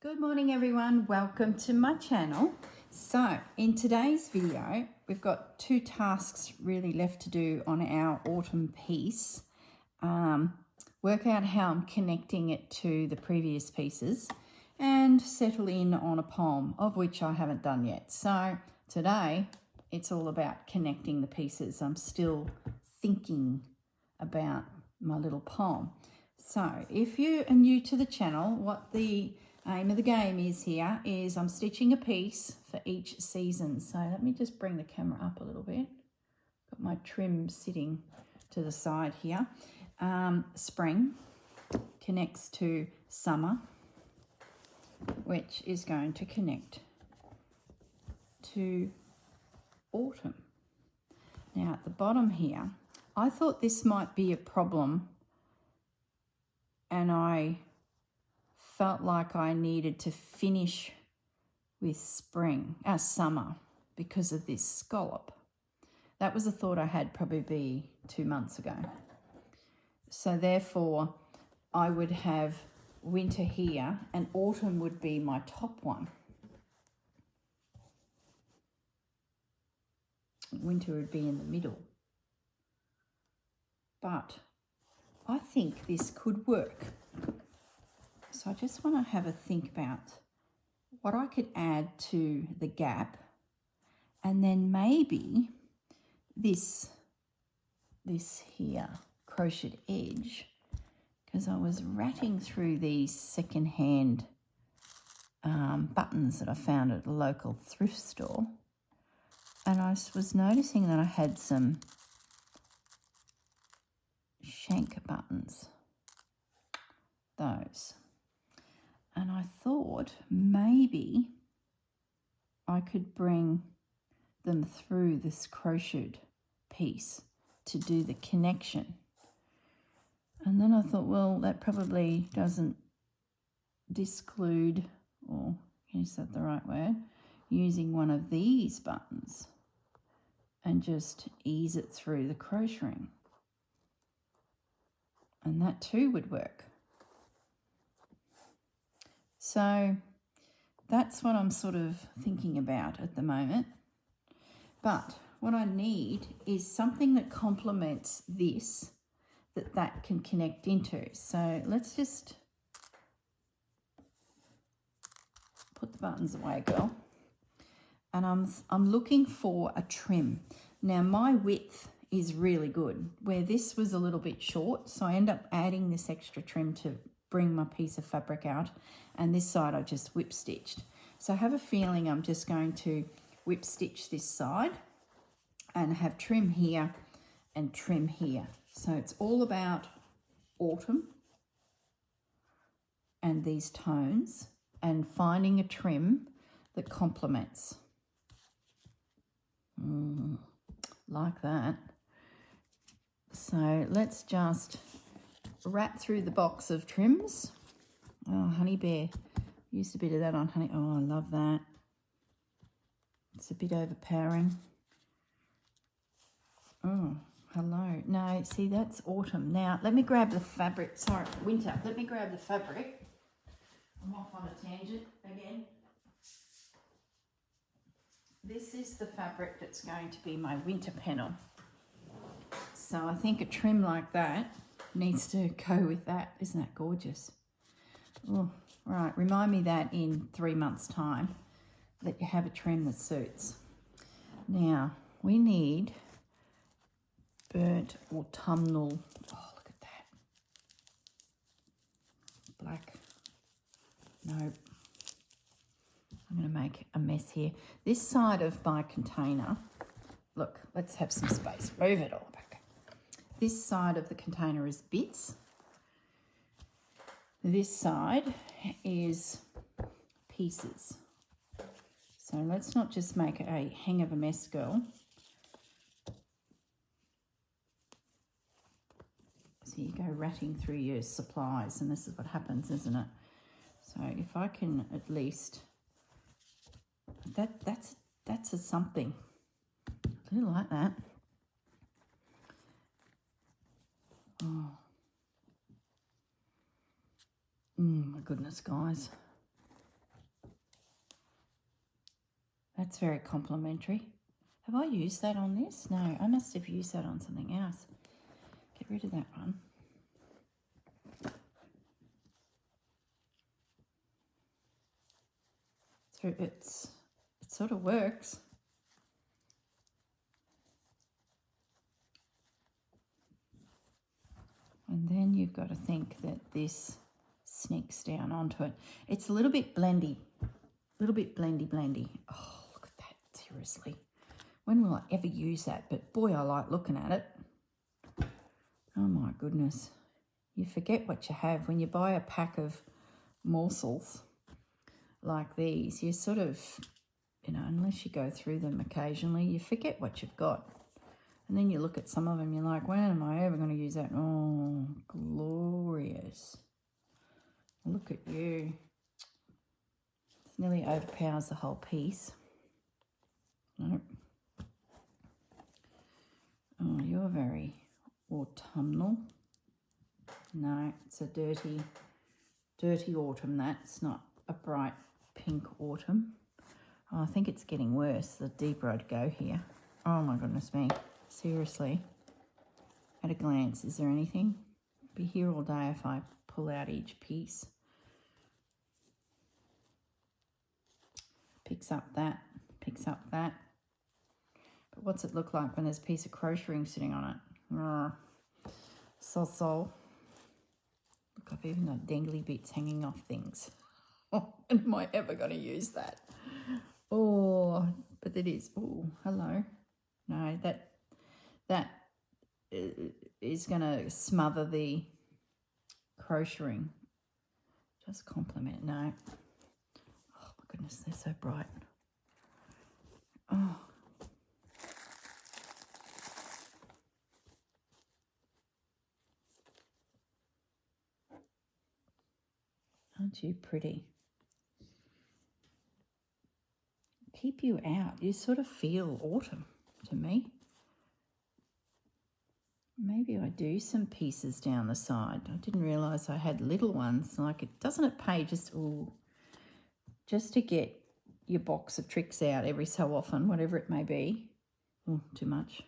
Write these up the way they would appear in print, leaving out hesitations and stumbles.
Good morning everyone, welcome to my channel. So in today's video we've got two tasks really left to do on our autumn piece. Work out how I'm connecting it to the previous pieces and settle in on a poem, of which I haven't done yet. So today it's all about connecting the pieces. I'm still thinking about my little poem. So if you are new to the channel, what the aim of the game is here is I'm stitching a piece for each season. So let me just bring the camera up a little bit. Got my trim sitting to the side here. Spring connects to summer, which is going to connect to autumn. Now at the bottom here, I thought this might be a problem and I felt like I needed to finish with summer because of this scallop. That was a thought I had probably 2 months ago. So therefore I would have winter here and autumn would be my top one. Winter would be in the middle. But I think this could work. So I just want to have a think about what I could add to the gap, and then maybe this here crocheted edge, because I was ratting through these secondhand buttons that I found at a local thrift store, and I was noticing that I had some shank buttons, those. And I thought maybe I could bring them through this crocheted piece to do the connection. And then I thought, well, that probably doesn't disclude, or is that the right word, using one of these buttons and just ease it through the crocheting. And that too would work. So that's what I'm sort of thinking about at the moment. But what I need is something that complements this, that can connect into. So let's just put the buttons away, girl. And I'm looking for a trim. Now my width is really good, where this was a little bit short, so I end up adding this extra trim to bring my piece of fabric out, and this side I just whip stitched. So I have a feeling I'm just going to whip stitch this side and have trim here and trim here. So it's all about autumn and these tones and finding a trim that complements. Like that. So let's just wrap through the box of trims. Oh, Honey Bear. Used a bit of that on Honey. Oh, I love that. It's a bit overpowering. Oh, hello. No, see, that's autumn. Now, let me grab the fabric. Sorry, winter. Let me grab the fabric. I'm off on a tangent again. This is the fabric that's going to be my winter panel. So I think a trim like that needs to go with that. Isn't that gorgeous? Oh, right. Remind me that in 3 months' time that you have a trim that suits. Now, we need burnt autumnal. Oh, look at that. Black. Nope. I'm going to make a mess here. This side of my container, look, let's have some space. Move it all back. This side of the container is bits. This side is pieces. So let's not just make a hang of a mess, girl. So you go ratting through your supplies, and this is what happens, isn't it? So if I can at least, that's a something. I do like that. Oh my goodness, guys. That's very complimentary. Have I used that on this? No, I must have used that on something else. Get rid of that one. So it sort of works. And then you've got to think that this sneaks down onto it. It's a little bit blendy. A little bit blendy. Oh, look at that, seriously. When will I ever use that? But boy, I like looking at it. Oh my goodness. You forget what you have. When you buy a pack of morsels like these, you sort of, you know, unless you go through them occasionally, you forget what you've got. And then you look at some of them, you're like, when am I ever going to use that? Oh, glorious. Look at you. It nearly overpowers the whole piece. Nope. Oh, you're very autumnal. No, it's a dirty autumn, that's not a bright pink autumn. Oh, I think it's getting worse the deeper I'd go here. Oh my goodness me. Seriously, at a glance, is there anything? I'd be here all day if I pull out each piece. Picks up that. But what's it look like when there's a piece of crocheting sitting on it? So. Look, I've even got dangly bits hanging off things. Oh, am I ever going to use that? Oh, but it is. Oh, hello. No, that is going to smother the crocheting. Just compliment. No. Oh, my goodness, they're so bright. Oh. Aren't you pretty? Keep you out. You sort of feel autumn to me. Maybe I do some pieces down the side. I didn't realise I had little ones. Like, it doesn't pay just to get your box of tricks out every so often, whatever it may be. Oh, too much.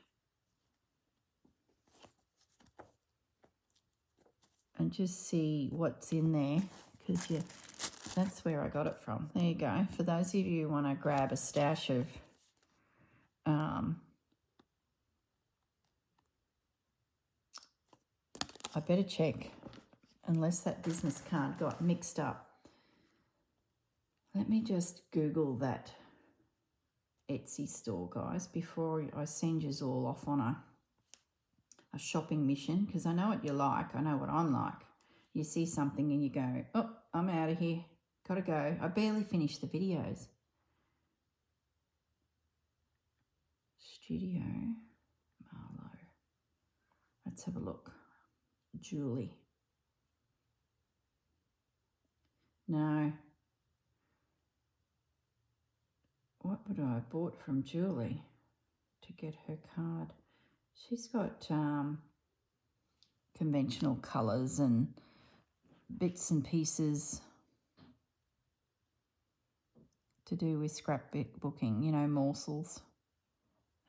And just see what's in there, because that's where I got it from. There you go. For those of you who want to grab a stash of I better check, unless that business card got mixed up. Let me just Google that Etsy store, guys, before I send you all off on a shopping mission, because I know what you like. I know what I'm like. You see something and you go, oh, I'm out of here. Gotta go. I barely finished the videos. Studio Marlowe. Let's have a look. Julie. No. What would I have bought from Julie to get her card? She's got conventional colours and bits and pieces to do with scrapbooking, you know, morsels.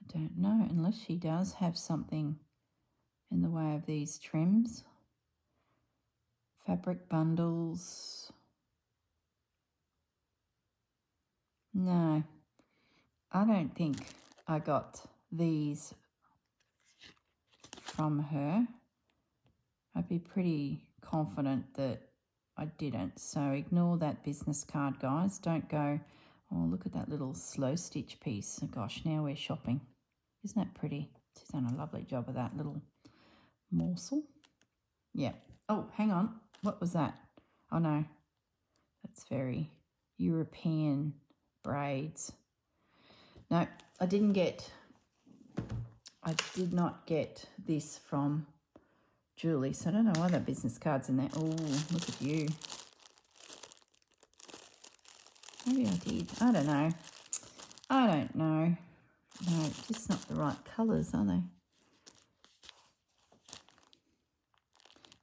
I don't know, unless she does have something in the way of these trims. Fabric bundles. No, I don't think I got these from her. I'd be pretty confident that I didn't. So ignore that business card, guys. Don't go, oh, look at that little slow stitch piece. Oh, gosh, now we're shopping. Isn't that pretty? She's done a lovely job of that little morsel. Yeah. Oh, hang on. What was that? Oh, no. That's very European braids. No, I did not get this from Julie, so I don't know why that business card's in there. Oh, look at you. Maybe I did. I don't know. No, just not the right colours, are they?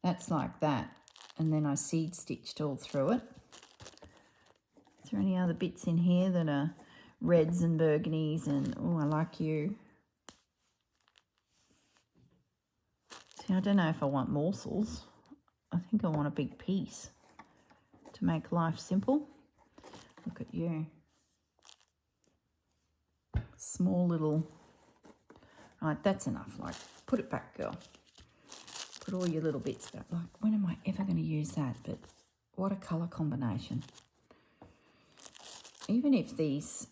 That's like that. And then I seed stitched all through it. Is there any other bits in here that are reds and burgundies, and oh, I like you. See, I don't know if I want morsels. I think I want a big piece to make life simple. Look at you. Small little... Right, that's enough. Like, put it back, girl. Put all your little bits back. Like, when am I ever going to use that? But what a colour combination. Even if these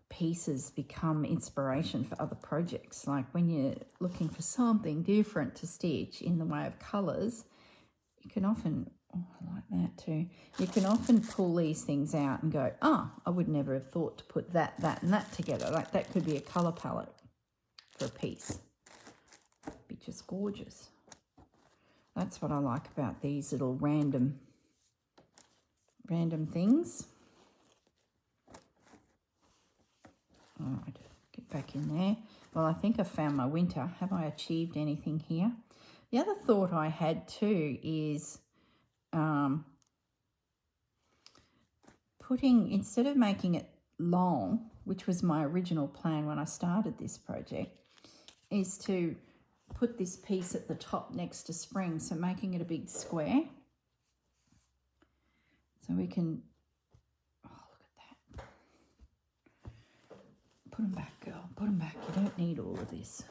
pieces become inspiration for other projects, like when you're looking for something different to stitch in the way of colours, you can often, oh, I like that too, you can often pull these things out and go, oh, I would never have thought to put that, that and that together. Like that could be a colour palette for a piece. It'd be just gorgeous. That's what I like about these little random things. All right, get back in there. Well, I think I found my winter. Have I achieved anything here? The other thought I had too is putting, instead of making it long, which was my original plan when I started this project, is to put this piece at the top next to spring, so making it a big square. So we can, oh, look at that. Put them back, girl, put them back. You don't need all of this.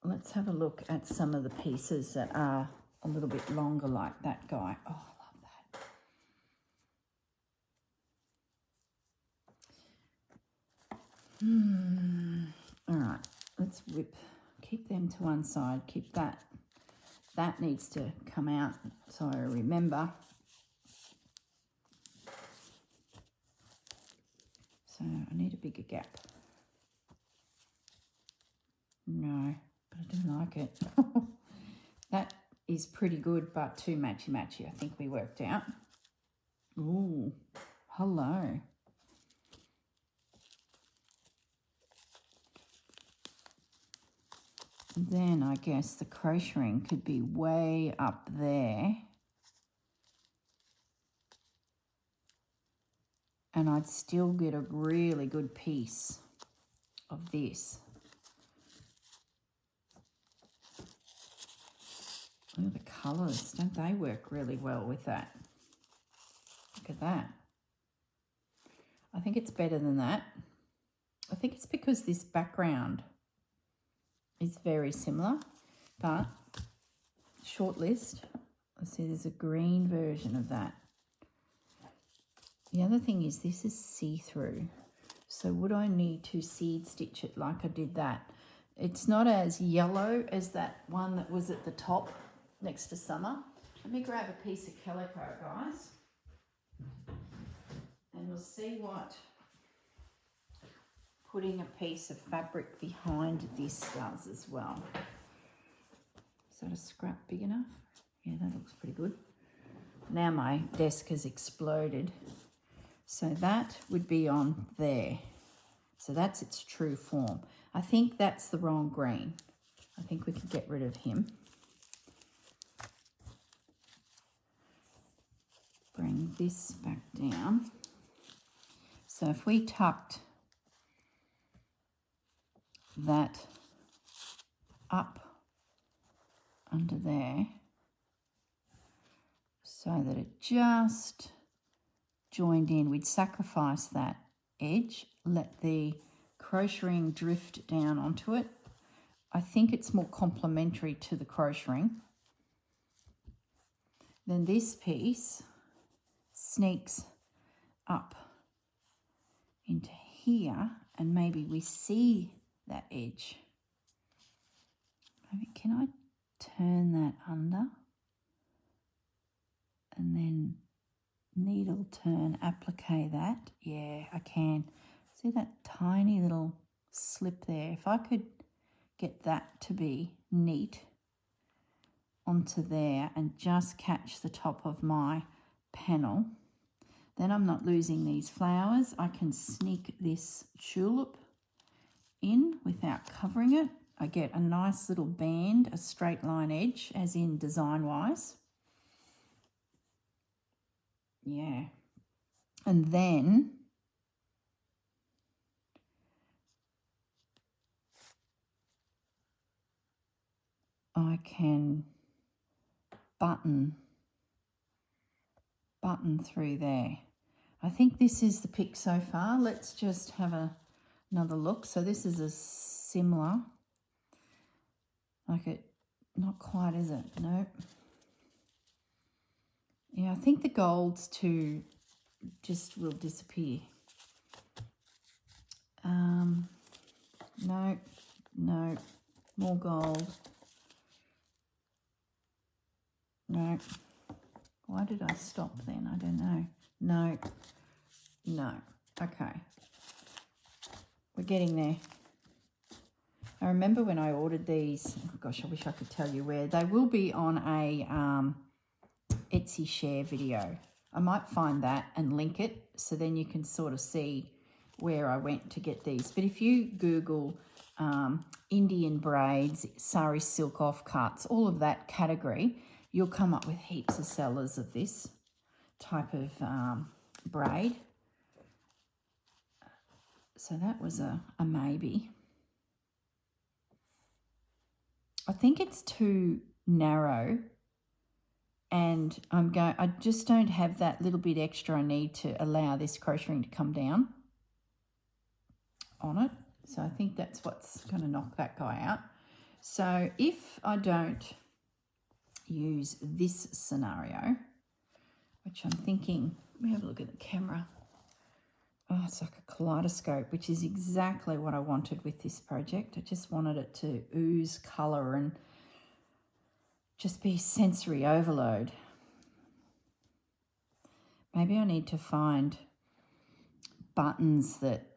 Let's have a look at some of the pieces that are a little bit longer, like that guy. Oh, I love that. All right, let's whip. Keep them to one side. Keep that. That needs to come out so I remember. So I need a bigger gap. No, but I do like it. That is pretty good, but too matchy-matchy, I think we worked out. Ooh, hello. Then I guess the crocheting could be way up there. And I'd still get a really good piece of this. Look at the colours. Don't they work really well with that? Look at that. I think it's better than that. I think it's because this background is very similar, but short list. Let's see, there's a green version of that. The other thing is this is see-through. So would I need to seed stitch it like I did that? It's not as yellow as that one that was at the top next to summer. Let me grab a piece of calico, guys. And we'll see what putting a piece of fabric behind this does as well. Is that a scrap big enough? Yeah, that looks pretty good. Now my desk has exploded. So that would be on there. So that's its true form. I think that's the wrong green. I think we could get rid of him. Bring this back down. So if we tucked that up under there so that it just joined in, we'd sacrifice that edge, let the crocheting drift down onto it. I think it's more complementary to the crocheting. Then this piece sneaks up into here, and maybe we see that edge. Maybe, can I turn that under and then needle turn, applique that? Yeah, I can. See that tiny little slip there? If I could get that to be neat onto there and just catch the top of my panel, then I'm not losing these flowers. I can sneak this tulip in without covering it. I get a nice little band, a straight line edge, as in design wise. Yeah, And then I can button through there. I think this is the pick so far. Let's just have another look. So this is a similar, like it, not quite, is it? Nope. Yeah, I think the golds too just will disappear. No, no, more gold. No. Why did I stop then? I don't know. No, no. Okay. We're getting there. I remember when I ordered these, oh gosh, I wish I could tell you where. They will be on a Etsy share video. I might find that and link it so then you can sort of see where I went to get these. But if you Google Indian braids, sari silk offcuts, all of that category, you'll come up with heaps of sellers of this type of braid. So that was a maybe. I think it's too narrow, and I just don't have that little bit extra I need to allow this crocheting to come down on it. So I think that's what's going to knock that guy out. So if I don't use this scenario, which I'm thinking, let me have a look at the camera. Oh, it's like a kaleidoscope, which is exactly what I wanted with this project. I just wanted it to ooze colour and just be sensory overload. Maybe I need to find buttons that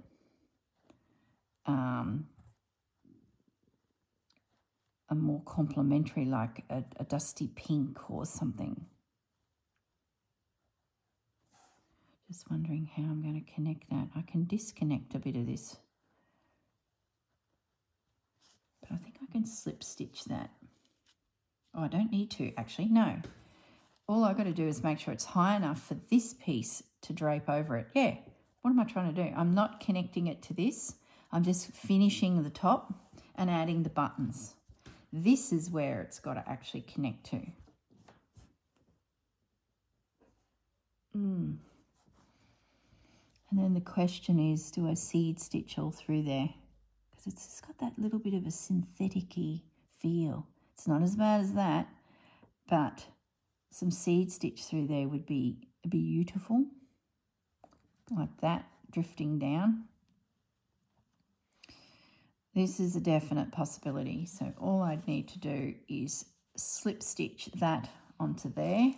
are more complementary, like a dusty pink or something. Just wondering how I'm going to connect that. I can disconnect a bit of this, but I think I can slip stitch that. Oh, I don't need to actually, no. All I've got to do is make sure it's high enough for this piece to drape over it. Yeah, what am I trying to do? I'm not connecting it to this. I'm just finishing the top and adding the buttons. This is where it's got to actually connect to. And then the question is, do I seed stitch all through there? Because it's just got that little bit of a synthetic-y feel. It's not as bad as that, but some seed stitch through there would be beautiful, like that, drifting down. This is a definite possibility. So all I'd need to do is slip stitch that onto there.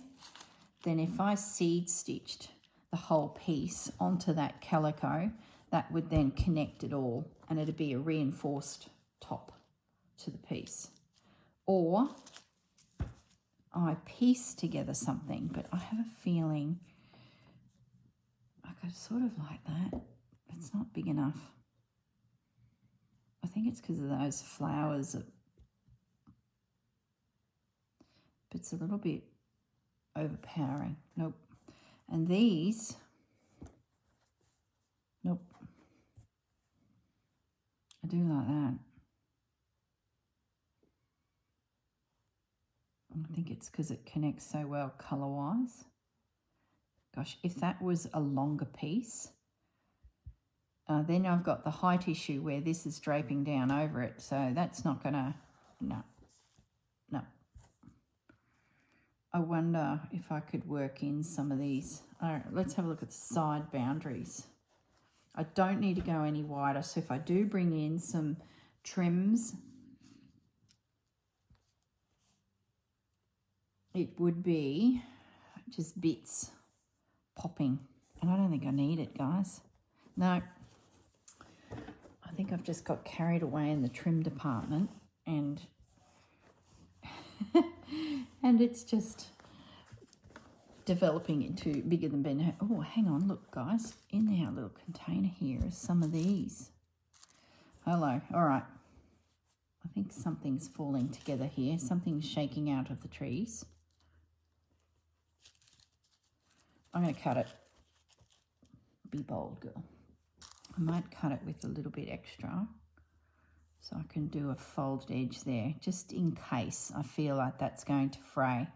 Then if I seed stitched the whole piece onto that calico, that would then connect it all, and it'd be a reinforced top to the piece. Or I piece together something, but I have a feeling I could sort of like that. It's not big enough. I think it's because of those flowers. But it's a little bit overpowering. Nope. And these, nope. I do like that. I think it's because it connects so well colour-wise. Gosh, if that was a longer piece, then I've got the high tissue where this is draping down over it. So that's not going to, no. I wonder if I could work in some of these. All right, let's have a look at the side boundaries. I don't need to go any wider. So if I do bring in some trims, it would be just bits popping. And I don't think I need it, guys. No. I think I've just got carried away in the trim department, and and it's just developing into bigger than Ben. Oh, hang on, look, guys, in our little container here is some of these. Hello, all right. I think something's falling together here. Something's shaking out of the trees. I'm going to cut it. Be bold, girl. I might cut it with a little bit extra so I can do a folded edge there, just in case I feel like that's going to fray.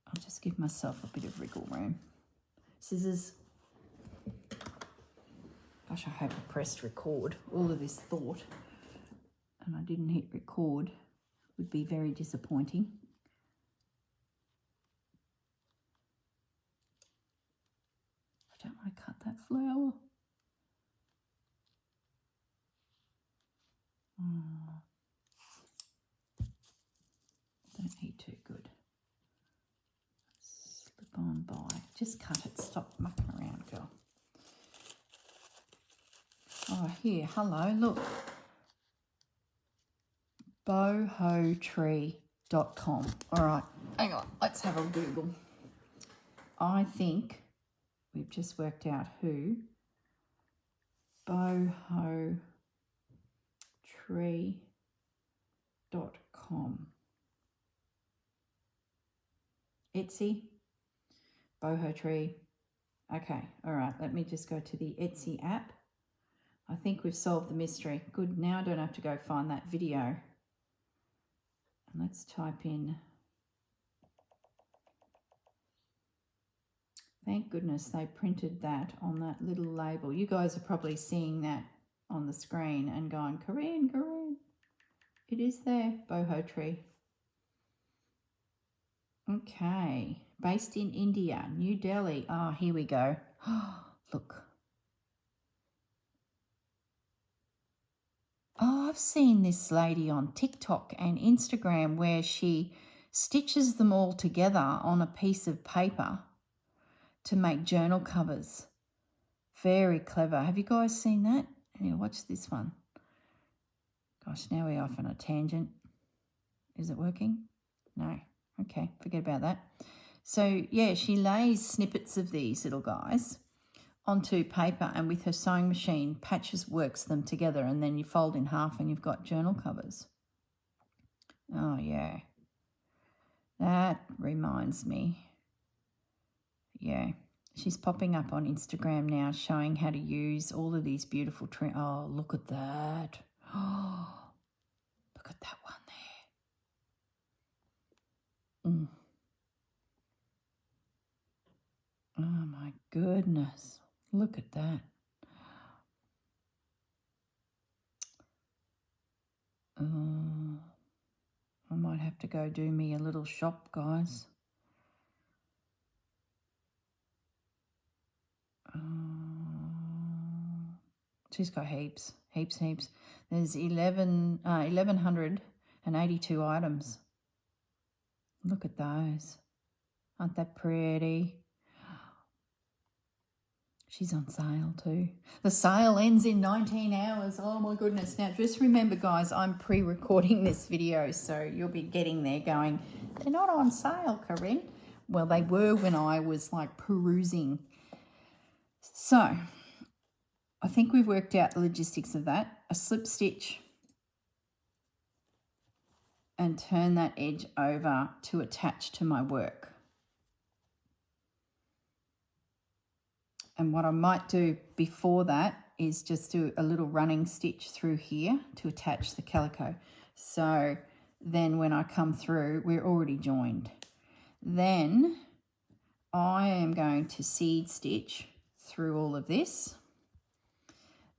I'll just give myself a bit of wriggle room. Scissors. Gosh, I hope I pressed record. All of this thought and I didn't hit record would be very disappointing. I don't want to cut that flower. Don't need too good. Slip on by. Just cut it. Stop mucking around, girl. Oh, here. Hello. Look. bohotree.com. All right. Hang on. Let's have a Google. I think we've just worked out who bohotree.com. Etsy, boho tree. Okay, all right, let me just go to the Etsy app. I think we've solved the mystery. Good, now I don't have to go find that video. And let's type in. Thank goodness they printed that on that little label. You guys are probably seeing that on the screen and going, Corinne, it is there, boho tree. Okay, based in India, New Delhi. Oh, here we go. Look. Oh, I've seen this lady on TikTok and Instagram where she stitches them all together on a piece of paper to make journal covers. Very clever. Have you guys seen that? Yeah, watch this one. Gosh, now we're off on a tangent. Is it working? No. Okay, forget about that. So, yeah, she lays snippets of these little guys onto paper and with her sewing machine, patches works them together and then you fold in half and you've got journal covers. Oh, yeah. That reminds me. Yeah, she's popping up on Instagram now showing how to use all of these beautiful Oh, look at that. Oh, look at that one there. Oh, my goodness. Look at that. I might have to go do me a little shop, guys. She's got heaps. There's 1,182 items. Look at those. Aren't that pretty? She's on sale too. The sale ends in 19 hours. Oh my goodness. Now just remember, guys, I'm pre-recording this video, so you'll be getting there going, they're not on sale, Corinne. Well, they were when I was like perusing. So I think we've worked out the logistics of that. A slip stitch and turn that edge over to attach to my work. And what I might do before that is just do a little running stitch through here to attach the calico. So then when I come through, we're already joined. Then I am going to seed stitch through all of this.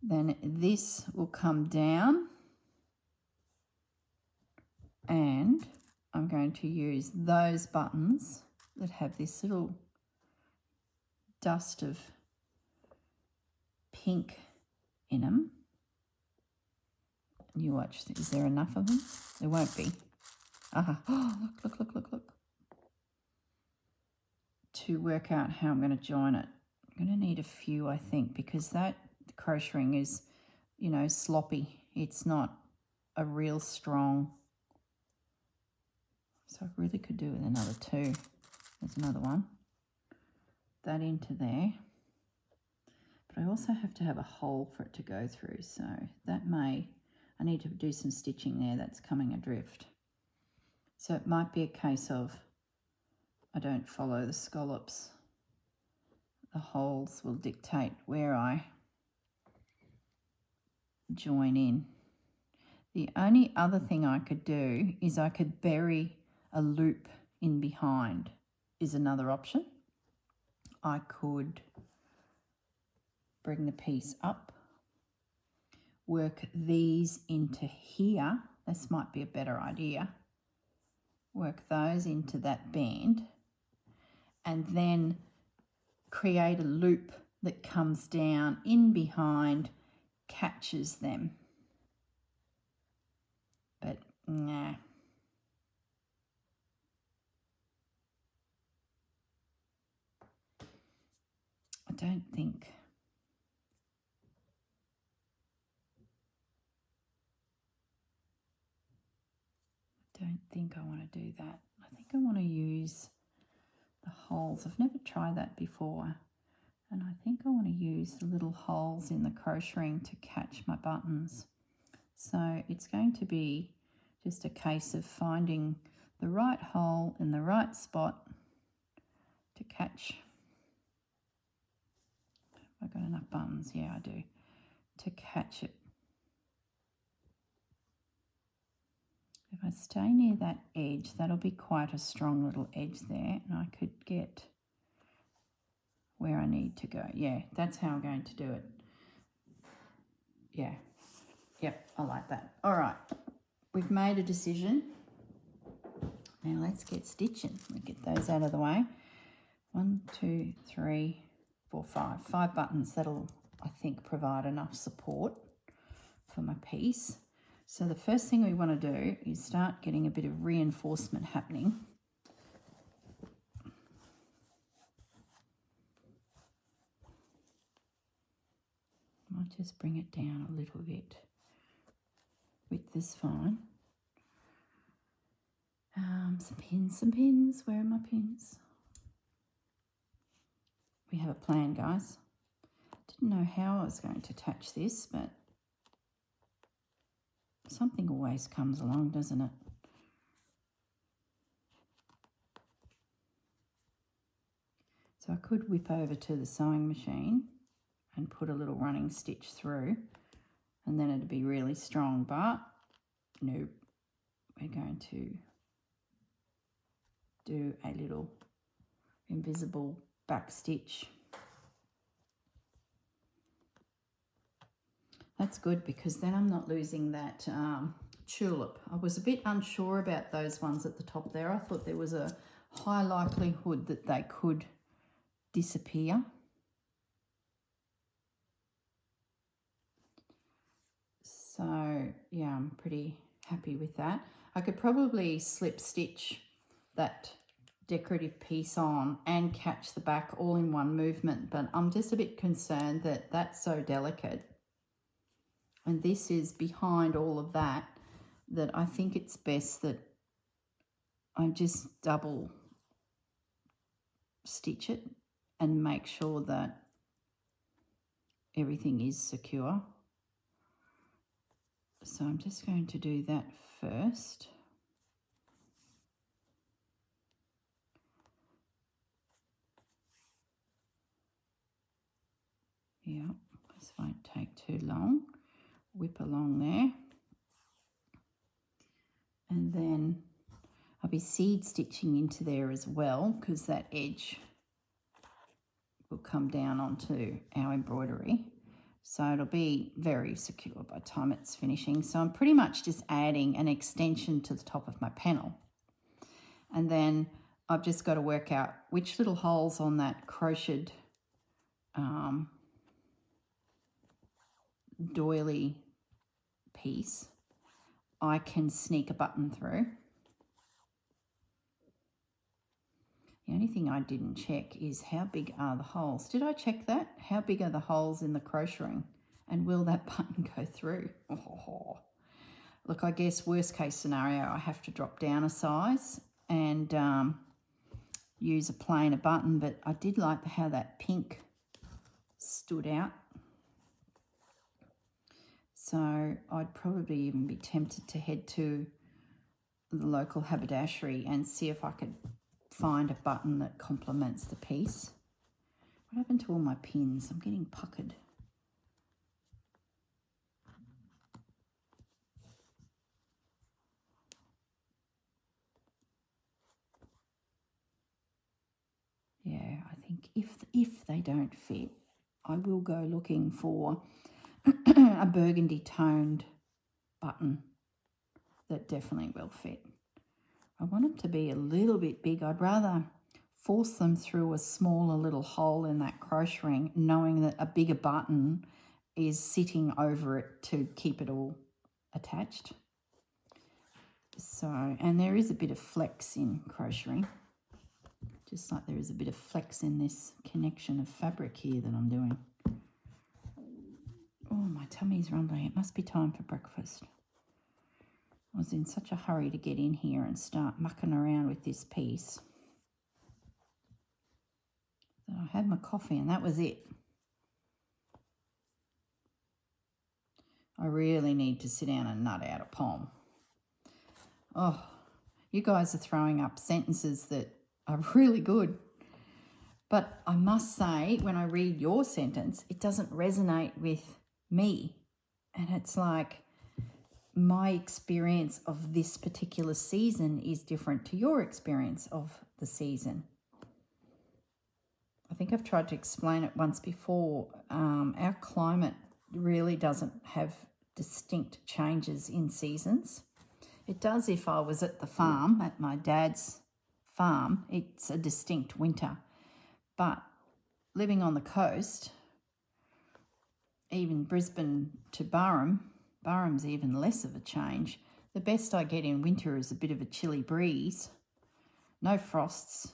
Then this will come down and I'm going to use those buttons that have this little dust of pink in them. You watch, is there enough of them? There won't be. Oh, look. To work out how I'm going to join it. I'm going to need a few, I think, because that crocheting is, you know, sloppy. It's not a real strong. So I really could do with another two. There's another one. That into there. But I also have to have a hole for it to go through. So that I need to do some stitching there. That's coming adrift. So it might be a case of I don't follow the scallops the holes will dictate where I join in. The only other thing I could do is I could bury a loop in behind, is another option. I could bring the piece up, work these into here. This might be a better idea. Work those into that band and then create a loop that comes down in behind, catches them. But nah. I don't think I want to do that. I think I want to use the holes. I've never tried that before. And I think I want to use the little holes in the crocheting to catch my buttons. So it's going to be just a case of finding the right hole in the right spot to catch. Have I got enough buttons? Yeah, I do. To catch it. If I stay near that edge, that'll be quite a strong little edge there, and I could get where I need to go. Yeah, that's how I'm going to do it. Yeah, yep, I like that. All right, we've made a decision. Now let's get stitching. We'll get those out of the way. 1, 2, 3, 4, 5. 5 buttons. That'll, I think, provide enough support for my piece. So the first thing we want to do is start getting a bit of reinforcement happening. I'll just bring it down a little bit. Width is fine. Some pins. Where are my pins? We have a plan, guys. Didn't know how I was going to attach this, but something always comes along, doesn't it? So I could whip over to the sewing machine and put a little running stitch through, and then it'd be really strong, but nope. We're going to do a little invisible back stitch. That's good because then I'm not losing that tulip. I was a bit unsure about those ones at the top there. I thought there was a high likelihood that they could disappear. So yeah, I'm pretty happy with that. I could probably slip stitch that decorative piece on and catch the back all in one movement, but I'm just a bit concerned that that's so delicate. And this is behind all of that, that I think it's best that I just double stitch it and make sure that everything is secure. So I'm just going to do that first. Yeah, this won't take too long. Whip along there. And then I'll be seed stitching into there as well, because that edge will come down onto our embroidery. So it'll be very secure by the time it's finishing. So I'm pretty much just adding an extension to the top of my panel. And then I've just got to work out which little holes on that crocheted doily piece I can sneak a button through. The only thing I didn't check is how big are the holes. Did I check that? How big are the holes in the crocheting? And will that button go through? Oh. Look, I guess worst case scenario, I have to drop down a size and use a plainer button, but I did like how that pink stood out. So I'd probably even be tempted to head to the local haberdashery and see if I could find a button that complements the piece. What happened to all my pins? I'm getting puckered. Yeah, I think if they don't fit, I will go looking for a burgundy toned button that definitely will fit. I want them to be a little bit big. I'd rather force them through a smaller little hole in that crochet ring, knowing that a bigger button is sitting over it to keep it all attached. So, and there is a bit of flex in crocheting, just like there is a bit of flex in this connection of fabric here that I'm doing. Oh, my tummy's rumbling. It must be time for breakfast. I was in such a hurry to get in here and start mucking around with this piece that I had my coffee and that was it. I really need to sit down and nut out a poem. Oh, you guys are throwing up sentences that are really good. But I must say, when I read your sentence, it doesn't resonate with me. And it's like my experience of this particular season is different to your experience of the season. I think I've tried to explain it once before. Our climate really doesn't have distinct changes in seasons. It does if I was at the farm, at my dad's farm, it's a distinct winter. But living on the coast, even Brisbane to Barham's even less of a change. The best I get in winter is a bit of a chilly breeze, no frosts.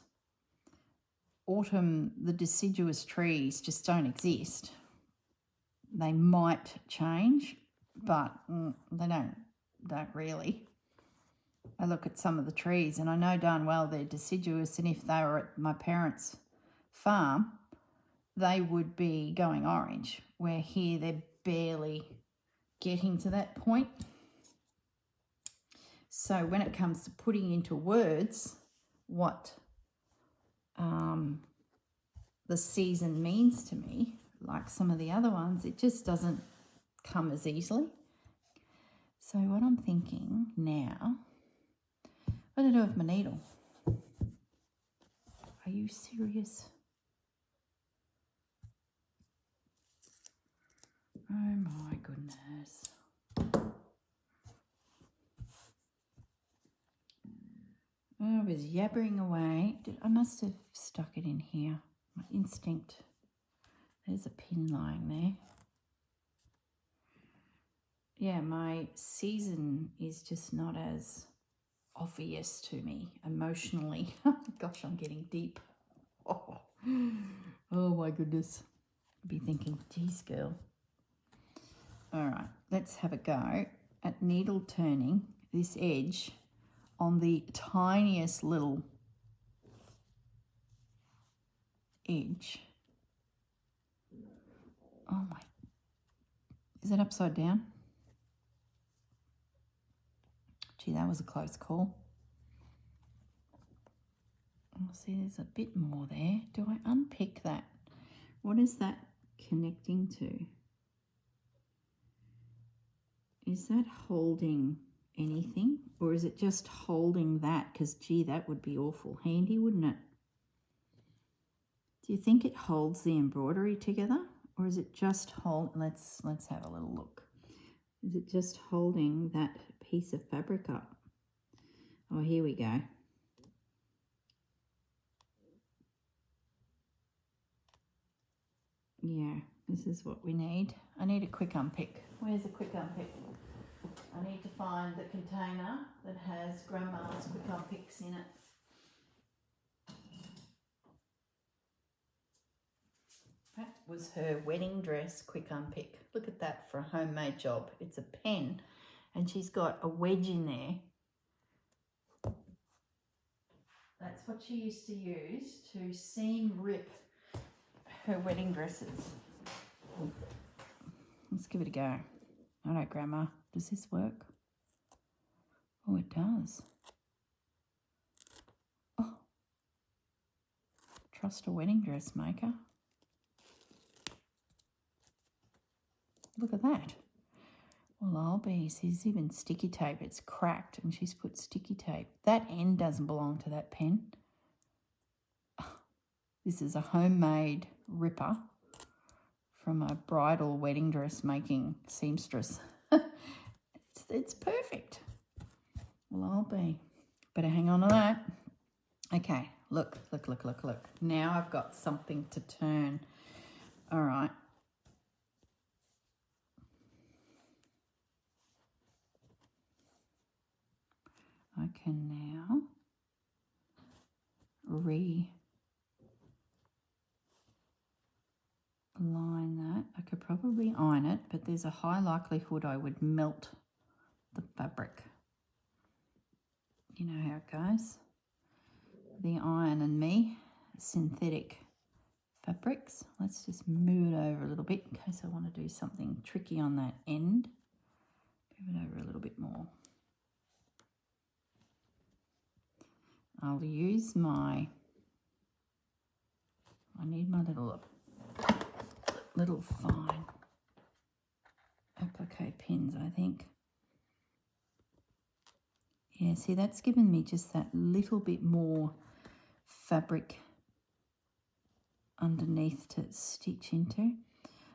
Autumn, the deciduous trees just don't exist. They might change, but they don't really. I look at some of the trees and I know darn well they're deciduous, and if they were at my parents' farm, they would be going orange, where here they're barely getting to that point. So when it comes to putting into words what the season means to me, like some of the other ones, it just doesn't come as easily. So what I'm thinking now, what do I do with my needle? Are you serious? Oh my goodness. I was yabbering away. I must have stuck it in here. My instinct. There's a pin lying there. Yeah, my season is just not as obvious to me emotionally. Gosh, I'm getting deep. Oh my goodness. I'd be thinking, geez, girl. All right, let's have a go at needle turning this edge on the tiniest little edge. Oh my, is that upside down? Gee, that was a close call. Oh, see, there's a bit more there. Do I unpick that? What is that connecting to? Is that holding anything, or is it just holding that? Because, gee, that would be awful handy, wouldn't it? Do you think it holds the embroidery together, or is it just let's have a little look. Is it just holding that piece of fabric up? Oh, here we go. Yeah, this is what we need. I need a quick unpick. Where's a quick unpick? I need to find the container that has Grandma's quick unpicks in it. That was her wedding dress quick unpick. Look at that for a homemade job. It's a pen and she's got a wedge in there. That's what she used to use to seam rip her wedding dresses. Let's give it a go. All right, Grandma, does this work? Oh, it does. Oh, trust a wedding dressmaker. Look at that. Well, I'll be. There's even sticky tape. It's cracked and she's put sticky tape. That end doesn't belong to that pen. This is a homemade ripper from a bridal wedding dress making seamstress. It's perfect. Well, I'll be. Better hang on to that. Okay, look. Now I've got something to turn. All right. I can now re-line that. I could probably iron it, but there's a high likelihood I would melt the fabric. You know how it goes. The iron and me, synthetic fabrics. Let's just move it over a little bit in case I want to do something tricky on that end. Move it over a little bit more. I'll use I need my little fine applique pins, I think. Yeah, see, that's given me just that little bit more fabric underneath to stitch into.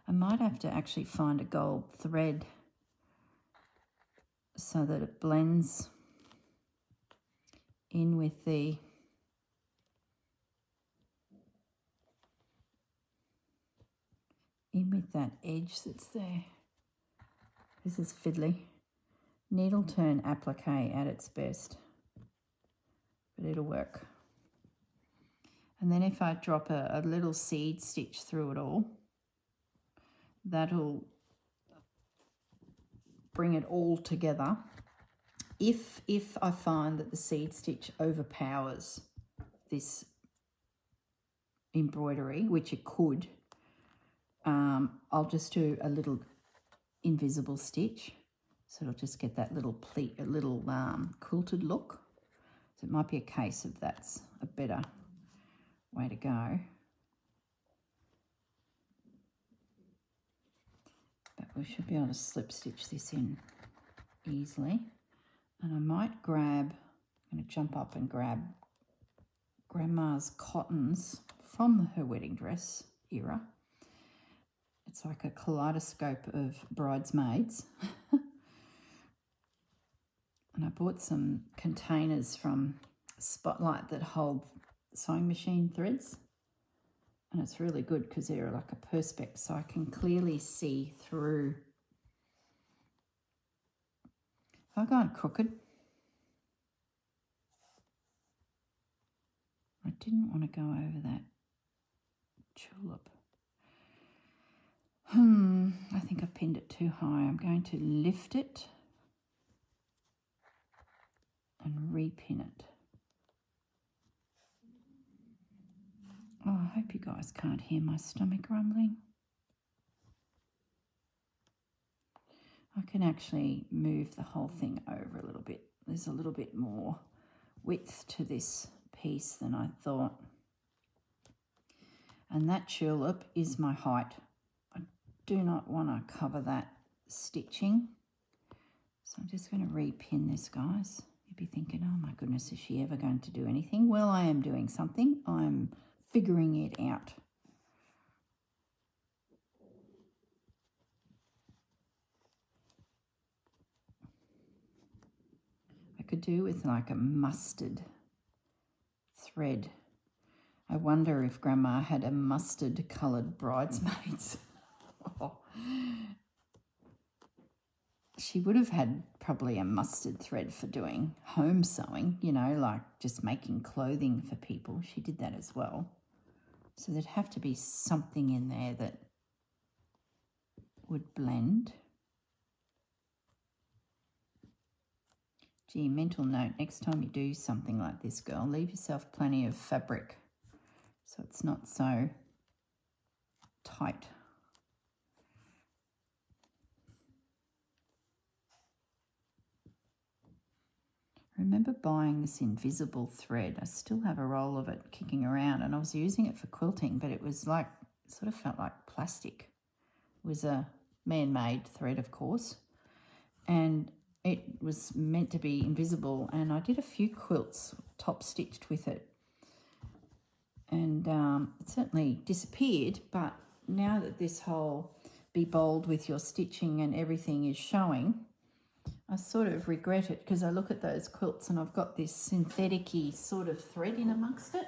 I might have to actually find a gold thread so that it blends in with that edge that's there. This is fiddly. Needle turn applique at its best, but it'll work. And then if I drop a little seed stitch through it all, that'll bring it all together. If I find that the seed stitch overpowers this embroidery, which it could, I'll just do a little invisible stitch. So it'll just get that little pleat, a little quilted look. So it might be a case of that's a better way to go. But we should be able to slip stitch this in easily. And I might grab, I'm going to jump up and grab Grandma's cottons from her wedding dress era. It's like a kaleidoscope of bridesmaids. And I bought some containers from Spotlight that hold sewing machine threads. And it's really good because they're like a perspex, so I can clearly see through. Have I gone crooked? I didn't want to go over that tulip. I think I've pinned it too high. I'm going to lift it and repin it. Oh, I hope you guys can't hear my stomach rumbling. I can actually move the whole thing over a little bit. There's a little bit more width to this piece than I thought. And that tulip is my height. I do not want to cover that stitching. So I'm just going to repin this, guys. You'd be thinking, oh my goodness, is she ever going to do anything? Well, I am doing something. I'm figuring it out. I could do with like a mustard thread. I wonder if Grandma had a mustard coloured bridesmaids. Oh. She would have had probably a mustard thread for doing home sewing, you know, like just making clothing for people. She did that as well. So there'd have to be something in there that would blend. Gee, mental note, next time you do something like this, girl, leave yourself plenty of fabric so it's not so tight. I remember buying this invisible thread. I still have a roll of it kicking around, and I was using it for quilting, but it was like, it sort of felt like plastic. It was a man-made thread, of course, and it was meant to be invisible, and I did a few quilts top stitched with it, and it certainly disappeared. But now that this whole be bold with your stitching and everything is showing, I sort of regret it, because I look at those quilts and I've got this synthetic-y sort of thread in amongst it.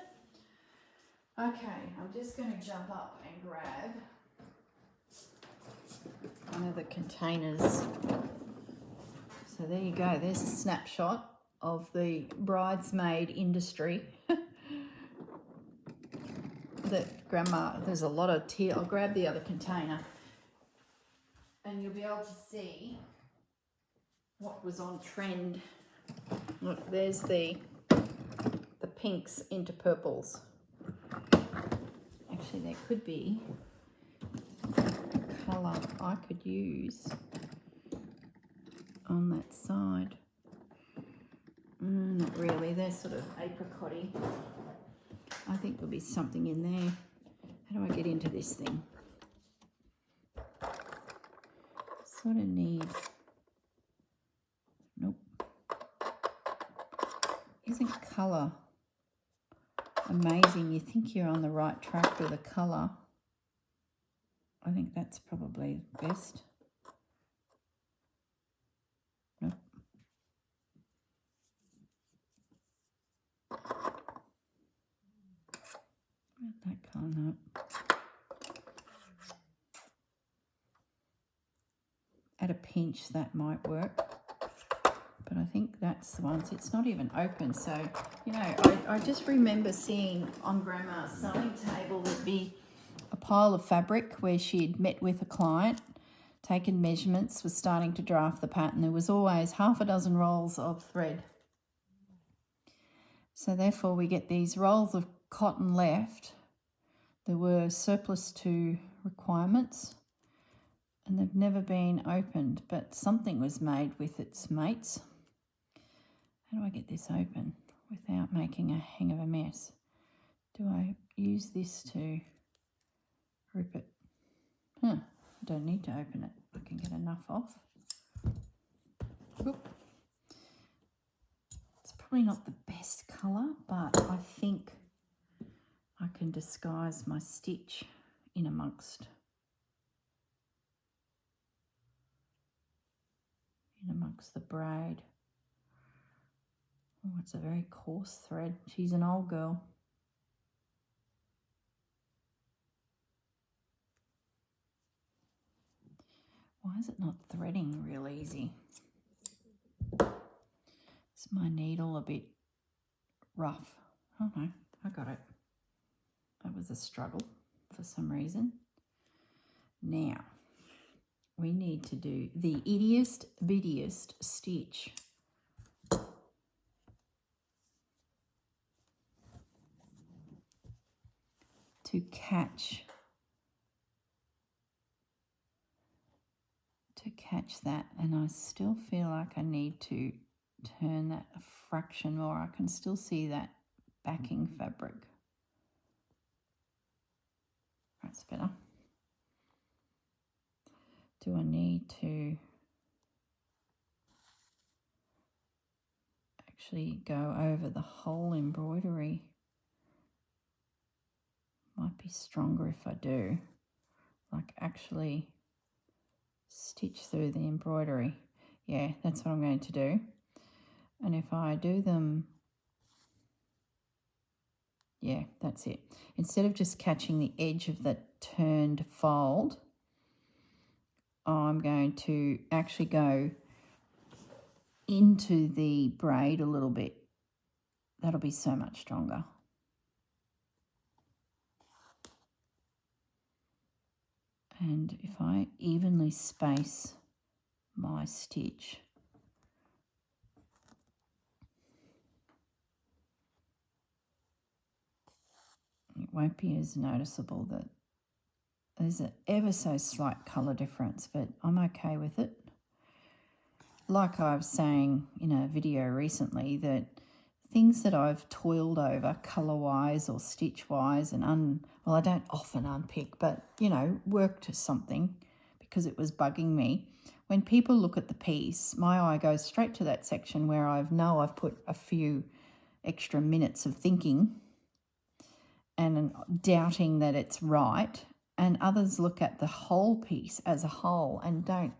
Okay, I'm just going to jump up and grab one of the containers. So there you go, there's a snapshot of the bridesmaid industry that Grandma, there's a lot of tear. I'll grab the other container and you'll be able to see what was on trend. Look, there's the pinks into purples. Actually, there could be a colour I could use on that side. Not really, they're sort of apricot-y. I think there'll be something in there. How do I get into this thing? Sort of need... Nope. Isn't colour amazing? You think you're on the right track with the colour. I think that's probably best. Nope. That colour, no. At a pinch, that might work. But I think that's the ones. It's not even open. So, you know, I just remember seeing on Grandma's sewing table there'd be a pile of fabric where she'd met with a client, taken measurements, was starting to draft the pattern. There was always half a dozen rolls of thread. So therefore we get these rolls of cotton left. There were surplus to requirements and they've never been opened, but something was made with its mates. How do I get this open without making a hang of a mess? Do I use this to rip it? I don't need to open it. I can get enough off. Oop. It's probably not the best colour, but I think I can disguise my stitch in amongst the braid. Oh, it's a very coarse thread. She's an old girl. Why is it not threading real easy? Is my needle a bit rough? Oh no, I got it. That was a struggle for some reason. Now, we need to do the ittiest bittiest stitch. To catch that, and I still feel like I need to turn that a fraction more. I can still see that backing fabric. That's better. Do I need to actually go over the whole embroidery? Might be stronger if I do. Like actually stitch through the embroidery. Yeah, that's what I'm going to do. And if I do them, yeah, that's it. Instead of just catching the edge of the turned fold, I'm going to actually go into the braid a little bit. That'll be so much stronger. And if I evenly space my stitch, it won't be as noticeable. That there's an ever so slight colour difference, but I'm okay with it. Like I was saying in a video recently, that things that I've toiled over colour-wise or stitch-wise and well, I don't often unpick, but, you know, work to something because it was bugging me. When people look at the piece, my eye goes straight to that section where I've put a few extra minutes of thinking and doubting that it's right, and others look at the whole piece as a whole and don't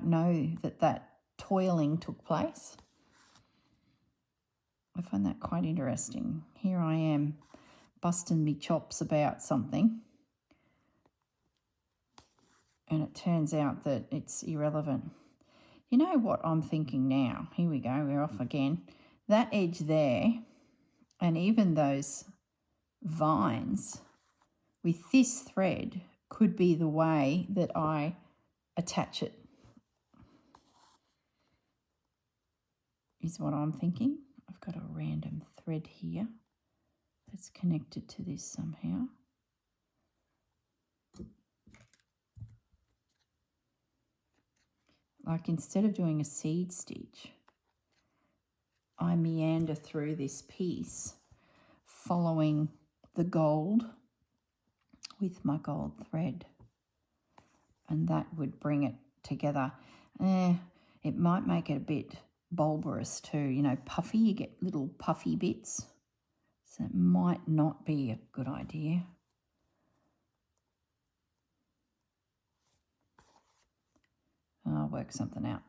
know that toiling took place. I find that quite interesting. Here I am busting me chops about something, and it turns out that it's irrelevant. You know what I'm thinking now? Here we go, we're off again. That edge there, and even those vines with this thread could be the way that I attach it, is what I'm thinking. I've got a random thread here that's connected to this somehow. Like, instead of doing a seed stitch, I meander through this piece following the gold with my gold thread, and that would bring it together. It might make it a bit bulbous too, you know, puffy. You get little puffy bits, so it might not be a good idea. I'll work something out.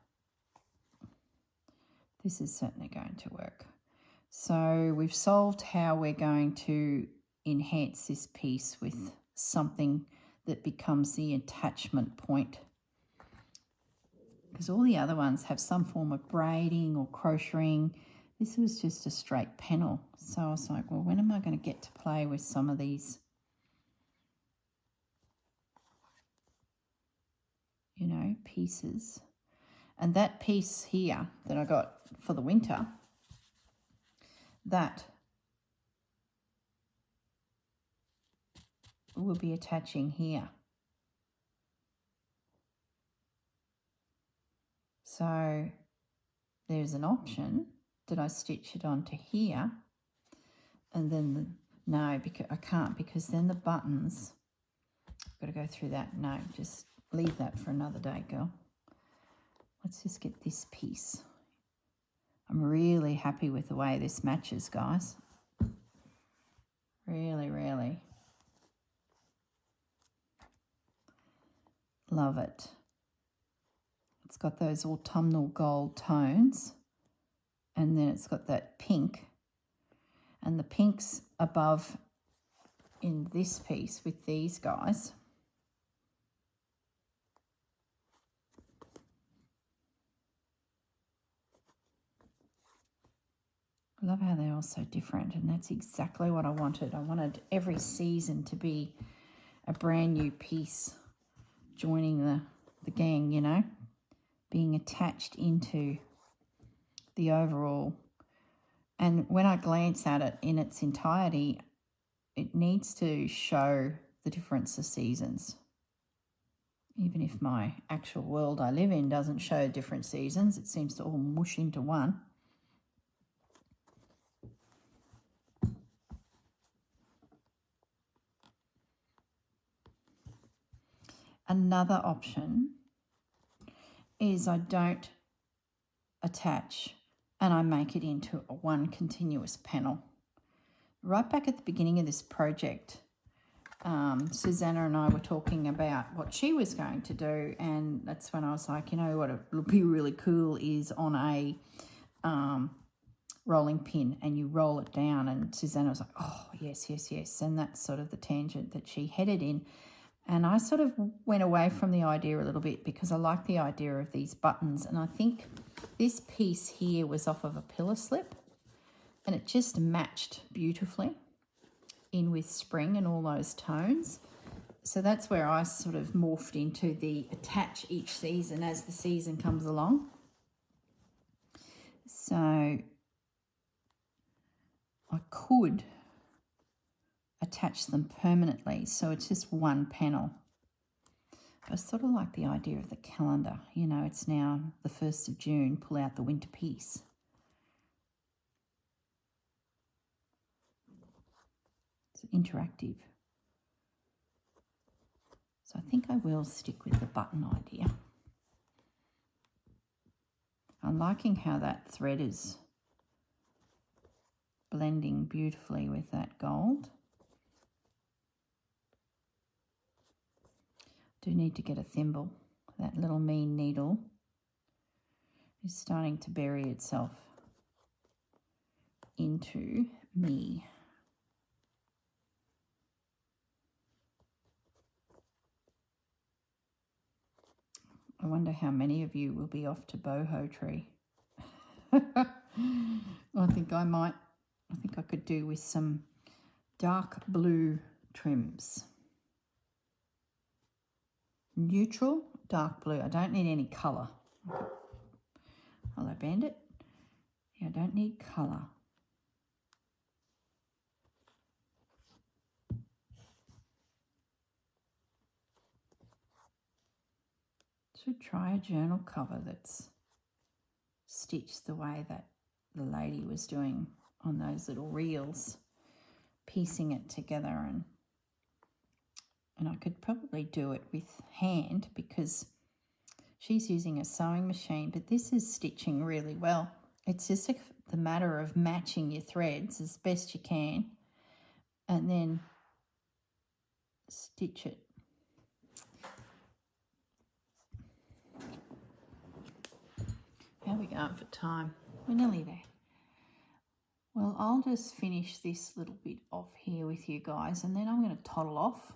This is certainly going to work. So we've solved how we're going to enhance this piece with something that becomes the attachment point, because all the other ones have some form of braiding or crocheting. This was just a straight panel. So I was like, well, when am I going to get to play with some of these, you know, pieces? And that piece here that I got for the winter, that will be attaching here. So there's an option that I stitch it onto here, and then no, because I can't, because then the buttons, I've got to go through that. No, just leave that for another day, girl. Let's just get this piece. I'm really happy with the way this matches, guys. Really, really love it. It's got those autumnal gold tones, and then it's got that pink, and the pinks above in this piece with these guys. I love how they're all so different, and that's exactly what I wanted. I wanted every season to be a brand new piece joining the gang, you know, being attached into the overall. And when I glance at it in its entirety, it needs to show the difference of seasons. Even if my actual world I live in doesn't show different seasons, it seems to all mush into one. Another option is I don't attach and I make it into a one continuous panel. Right back at the beginning of this project, Susanna and I were talking about what she was going to do, and that's when I was like, you know what would be really cool is on a rolling pin, and you roll it down. And Susanna was like, oh, yes, yes, yes. And that's sort of the tangent that she headed in. And I sort of went away from the idea a little bit because I like the idea of these buttons. And I think this piece here was off of a pillar slip, and it just matched beautifully in with spring and all those tones. So that's where I sort of morphed into the attach each season as the season comes along. So I could attach them permanently, so it's just one panel. I sort of like the idea of the calendar. You know, it's now the 1st of June, pull out the winter piece. It's interactive. So So I think I will stick with the button idea. I'm liking how that thread is blending beautifully with that gold. Do need to get a thimble. That little mean needle is starting to bury itself into me. I wonder how many of you will be off to boho tree. I think I could do with some dark blue trims. Neutral, dark blue. I don't need any colour. Hello, Bandit. Yeah, I don't need colour. Should try a journal cover that's stitched the way that the lady was doing on those little reels, piecing it together, and I could probably do it with hand because she's using a sewing machine, but this is stitching really well. It's just the matter of matching your threads as best you can and then stitch it. How are we going for time? We're nearly there. Well, I'll just finish this little bit off here with you guys, and then I'm going to toddle off.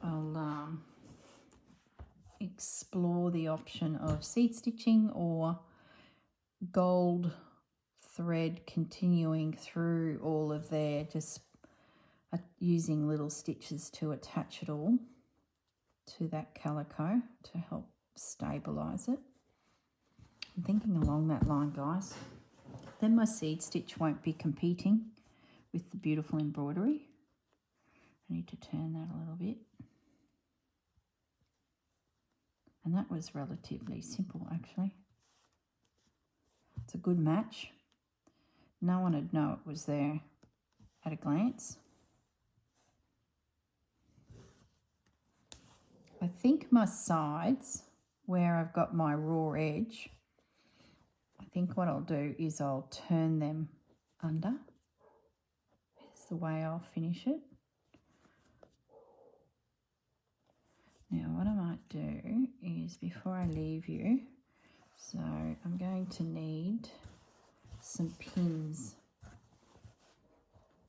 I'll explore the option of seed stitching or gold thread continuing through all of there, just using little stitches to attach it all to that calico to help stabilise it. I'm thinking along that line, guys. Then my seed stitch won't be competing with the beautiful embroidery. I need to turn that a little bit. And that was relatively simple, actually. It's a good match. No one would know it was there at a glance. I think my sides, where I've got my raw edge, I think what I'll do is I'll turn them under. Here's the way I'll finish it. Now what I might do is, before I leave you, so I'm going to need some pins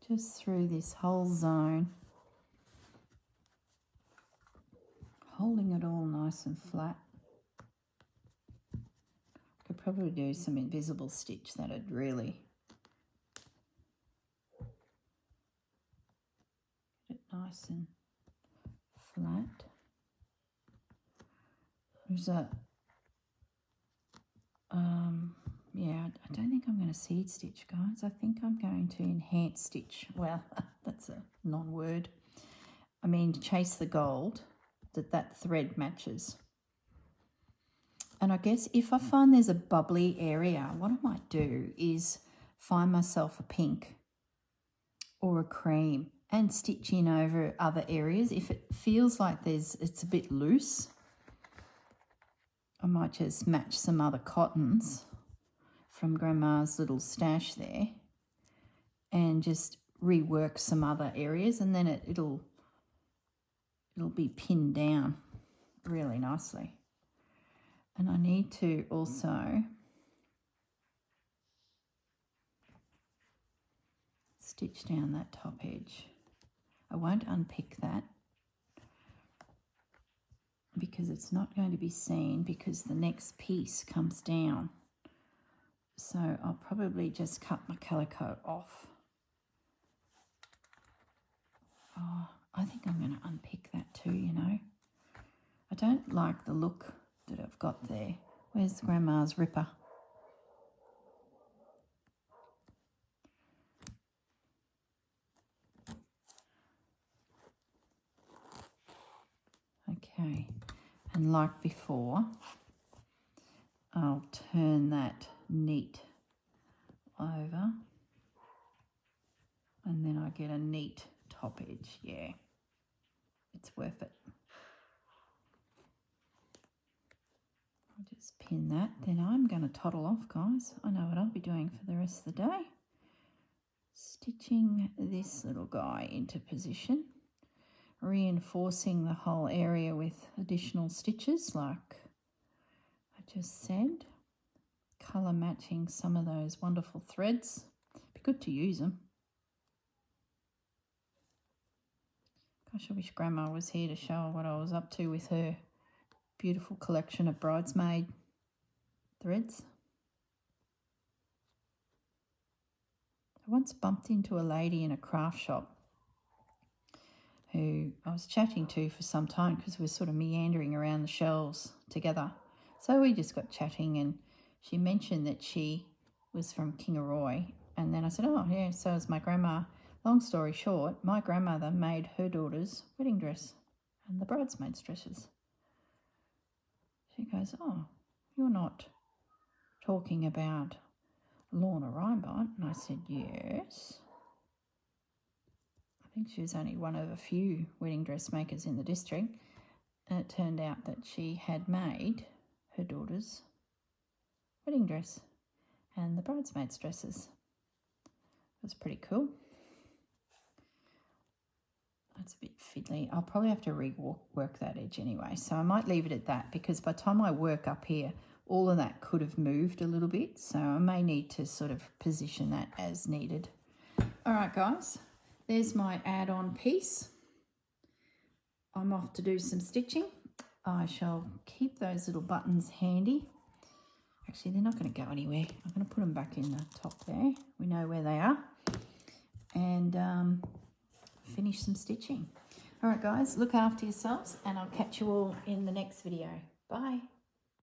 just through this whole zone, holding it all nice and flat. Could probably do some invisible stitch, that'd really get it nice and flat. There's a yeah, I don't think I'm going to seed stitch, guys. I think I'm going to enhance stitch. Well, that's a non-word. I mean, chase the gold that thread matches. And I guess if I find there's a bubbly area, what I might do is find myself a pink or a cream and stitch in over other areas. If it feels like it's a bit loose, I might just match some other cottons from Grandma's little stash there and just rework some other areas, and then it'll be pinned down really nicely. And I need to also stitch down that top edge. I won't unpick that because it's not going to be seen, because the next piece comes down. So I'll probably just cut my calico off. Oh, I think I'm going to unpick that too, you know. I don't like the look that I've got there. Where's Grandma's ripper? Okay, and like before, I'll turn that neat over, and then I get a neat top edge, yeah. It's worth it. I'll just pin that. Then I'm going to toddle off, guys. I know what I'll be doing for the rest of the day. Stitching this little guy into position. Reinforcing the whole area with additional stitches like I just said. Colour matching some of those wonderful threads. Be good to use them. Gosh, I wish Grandma was here to show her what I was up to with her beautiful collection of bridesmaid threads. I once bumped into a lady in a craft shop who I was chatting to for some time because we were sort of meandering around the shelves together. So we just got chatting and she mentioned that she was from Kingaroy. And then I said, oh, yeah, so is my grandma. Long story short, my grandmother made her daughter's wedding dress and the bridesmaids' dresses. She goes, oh, you're not talking about Lorna Reinbott? And I said, yes. I think she was only one of a few wedding dressmakers in the district. And it turned out that she had made her daughter's wedding dress and the bridesmaids' dresses. It was pretty cool. That's a bit fiddly. I'll probably have to rework that edge anyway. So I might leave it at that because by the time I work up here, all of that could have moved a little bit. So I may need to sort of position that as needed. All right, guys. There's my add-on piece. I'm off to do some stitching. I shall keep those little buttons handy. Actually, they're not going to go anywhere. I'm going to put them back in the top there. We know where they are. And finish some stitching. All right, guys, look after yourselves, and I'll catch you all in the next video. Bye.